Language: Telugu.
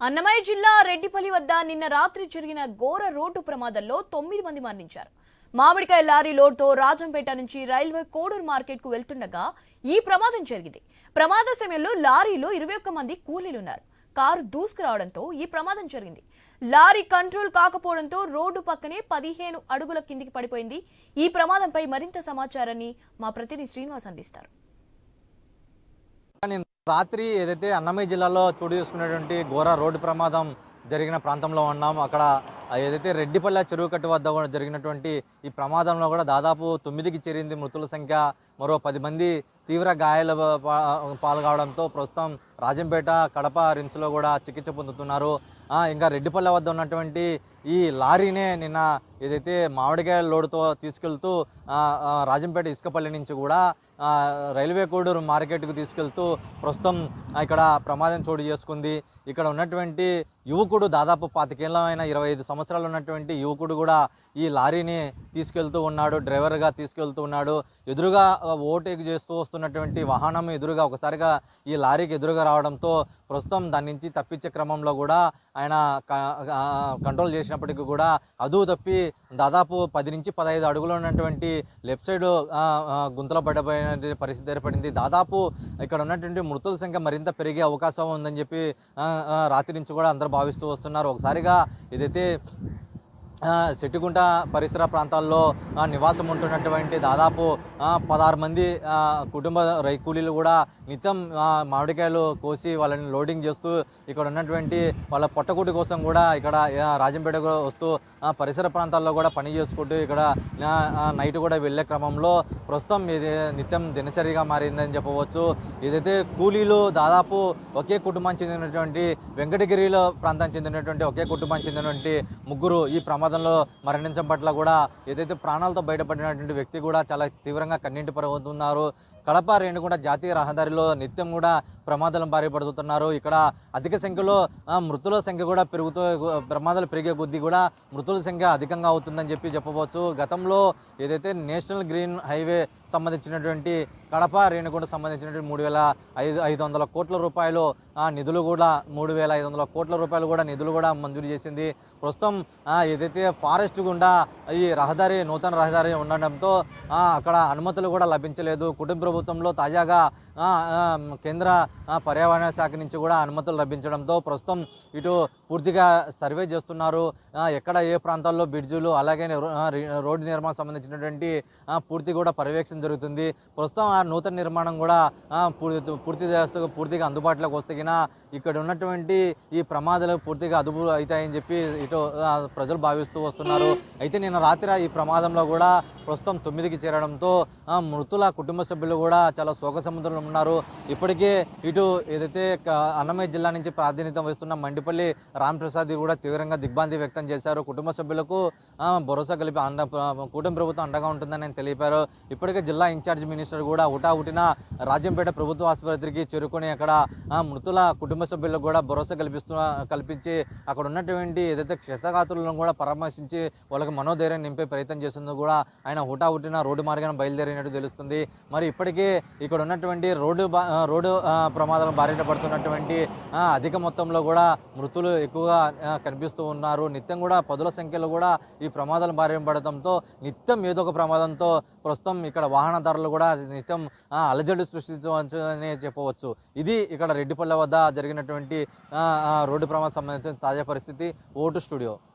అన్నమయ్య జిల్లా రెడ్డిపల్లి వద్ద నిన్న రాత్రి జరిగిన ఘోర రోడ్డు ప్రమాదంలో 9 మంది మరణించారు. మామిడికాయ లారీ లోడ్తో రాజంపేట నుంచి రైల్వే కోడూరు మార్కెట్కు వెళ్తుండగా ఈ ప్రమాదం జరిగింది. ప్రమాద సమయంలో లారీలో 21 మంది కూలీలున్నారు. కారు దూసుకురావడంతో ఈ ప్రమాదం జరిగింది. లారీ కంట్రోల్ కాకపోవడంతో రోడ్డు పక్కనే 15 అడుగుల కిందికి పడిపోయింది. ఈ ప్రమాదంపై మరింత సమాచారాన్ని మా ప్రతినిధి శ్రీనివాస్ అందిస్తారు. రాత్రి ఏదైతే అన్నమయ్య జిల్లాలో చోటు చేసుకున్నటువంటి ఘోర రోడ్డు ప్రమాదం జరిగిన ప్రాంతంలో ఉన్నాం. అక్కడ ఏదైతే రెడ్డిపల్లె చెరువు కట్టు వద్ద కూడా జరిగినటువంటి ఈ ప్రమాదంలో కూడా దాదాపు 9కి చేరింది మృతుల సంఖ్య. మరో 10 మంది తీవ్ర గాయాల పాల్గొవడంతో ప్రస్తుతం రాజంపేట, కడప రిమ్స్లో కూడా చికిత్స పొందుతున్నారు. ఇంకా రెడ్డిపల్లె వద్ద ఉన్నటువంటి ఈ లారీనే నిన్న ఏదైతే మామిడికాయ లోడుతో తీసుకెళ్తూ రాజంపేట ఇసుకపల్లి నుంచి కూడా రైల్వే కోడూరు మార్కెట్కు తీసుకెళ్తూ ప్రస్తుతం ఇక్కడ ప్రమాదం చోటు చేసుకుంది. ఇక్కడ ఉన్నటువంటి యువకుడు దాదాపు 25 ఏళ్ళైన 25 సంవత్సరాలు ఉన్నటువంటి యువకుడు కూడా ఈ లారీని తీసుకెళ్తూ ఉన్నాడు, డ్రైవర్గా తీసుకెళ్తూ ఉన్నాడు. ఎదురుగా ఓవర్టేక్ చేస్తూ వస్తున్నటువంటి వాహనం ఎదురుగా ఒకసారిగా ఈ లారీకి ఎదురుగా రావడంతో ప్రస్తుతం దాని నుంచి తప్పించే క్రమంలో కూడా ఆయన కంట్రోల్ చేసినప్పటికీ కూడా అదుపు తప్పి దాదాపు 10 నుంచి 15 అడుగులు ఉన్నటువంటి లెఫ్ట్ సైడ్ గుంతలో పడిపోయిన పరిస్థితి ఏర్పడింది. దాదాపు ఇక్కడ ఉన్నటువంటి మృతుల సంఖ్య మరింత పెరిగే అవకాశం ఉందని చెప్పి రాత్రి నుంచి కూడా అందరూ భావిస్తూ వస్తున్నారు. ఒకసారిగా ఏదైతే సెట్టిగుంట పరిసర ప్రాంతాల్లో నివాసం ఉంటున్నటువంటి దాదాపు 16 మంది కుటుంబ కూలీలు కూడా నిత్యం మామిడికాయలు కోసి వాళ్ళని లోడింగ్ చేస్తూ ఇక్కడ ఉన్నటువంటి వాళ్ళ పొట్టకూటి కోసం కూడా ఇక్కడ రాజంపేటకు వస్తూ పరిసర ప్రాంతాల్లో కూడా పని చేసుకుంటూ ఇక్కడ నైట్ కూడా వెళ్ళే క్రమంలో ప్రస్తుతం ఇది నిత్యం దినచర్యగా మారిందని చెప్పవచ్చు. ఏదైతే కూలీలు దాదాపు ఒకే కుటుంబానికి చెందినటువంటి వెంకటగిరిలో ప్రాంతానికి చెందినటువంటి ఒకే కుటుంబానికి చెందినటువంటి ముగ్గురు ఈ ప్రమాదంలో మరణించడం పట్ల కూడా ఏదైతే ప్రాణాలతో బయటపడినటువంటి వ్యక్తి కూడా చాలా తీవ్రంగా కన్నీటి పరవుతున్నారు. కడప రేణిగుంట జాతీయ రహదారిలో నిత్యం కూడా ప్రమాదాలను బారి పడుతున్నారు. ఇక్కడ అధిక సంఖ్యలో మృతుల సంఖ్య కూడా ప్రమాదాలు పెరిగే కొద్దీ కూడా మృతుల సంఖ్య అధికంగా అవుతుందని చెప్పవచ్చు. గతంలో ఏదైతే నేషనల్ గ్రీన్ హైవే సంబంధించినటువంటి కడప రేణిగుంట సంబంధించినటువంటి 3,500 కోట్ల రూపాయలు నిధులు కూడా 3,500 కోట్ల రూపాయలు కూడా నిధులు కూడా మంజూరు చేసింది. ప్రస్తుతం ఏదైతే ఫారెస్ట్ గుండా ఈ రహదారి నూతన రహదారి ఉండడంతో అక్కడ అనుమతులు కూడా లభించలేదు. కుటుంబ ప్రభుత్వంలో తాజాగా కేంద్ర పర్యావరణ శాఖ నుంచి కూడా అనుమతులు లభించడంతో ప్రస్తుతం ఇటు పూర్తిగా సర్వే చేస్తున్నారు. ఎక్కడ ఏ ప్రాంతాల్లో బ్రిడ్జులు అలాగే రోడ్డు నిర్మాణం సంబంధించినటువంటి పూర్తి కూడా పర్యవేక్షణ జరుగుతుంది. ప్రస్తుతం ఆ నూతన నిర్మాణం కూడా పూర్తిగా అందుబాటులోకి వస్తేగినా ఇక్కడ ఉన్నటువంటి ఈ ప్రమాదాలు పూర్తిగా అదుపు అవుతాయని చెప్పి ఇటు ప్రజలు భావిస్తూ వస్తున్నారు. అయితే నిన్న రాత్రి ఈ ప్రమాదంలో కూడా ప్రస్తుతం 9కి చేరడంతో మృతుల కుటుంబ సభ్యులు కూడా చాలా శోక సముద్రంలో ఉన్నారు. ఇప్పటికే ఇటు ఏదైతే అన్నమయ్య జిల్లా నుంచి ప్రాతినిధ్యం వహిస్తున్న మండిపల్లి రామప్రసాద్ కూడా తీవ్రంగా దిగ్భ్రాంతి వ్యక్తం చేశారు. కుటుంబ సభ్యులకు భరోసా కలిపి కూటమి ప్రభుత్వం అండగా ఉంటుందని తెలిపారు. ఇప్పటికే జిల్లా ఇన్ఛార్జ్ మినిస్టర్ కూడా హుటాహుటిన రాజంపేట ప్రభుత్వ ఆసుపత్రికి చేరుకొని అక్కడ మృతుల కుటుంబ సభ్యులకు కూడా భరోసా కల్పించి అక్కడ ఉన్నటువంటి ఏదైతే క్షతగాతులను కూడా పరామర్శించి వాళ్ళకి మనోధైర్యం నింపే ప్రయత్నం చేసిందో కూడా ఆయన హుటాహుటిన రోడ్డు మార్గాన్ని బయలుదేరినట్టు తెలుస్తుంది. మరి ఇప్పటికే ఇక్కడ ఉన్నటువంటి రోడ్డు ప్రమాదాలు బారిన పడుతున్నటువంటి అధిక మొత్తంలో కూడా మృతులు ఎక్కువగా కనిపిస్తూ ఉన్నారు. నిత్యం కూడా 10ల సంఖ్యలో కూడా ఈ ప్రమాదాలు బారిన పడటంతో నిత్యం ఏదో ఒక ప్రమాదంతో ప్రస్తుతం ఇక్కడ వాహనదారులు కూడా నిత్యం అలజడి సృష్టించవచ్చని చెప్పవచ్చు. ఇది ఇక్కడ రెడ్డిపల్లె వద్ద జరిగినటువంటి రోడ్డు ప్రమాదం సంబంధించిన తాజా పరిస్థితి. Vote studio.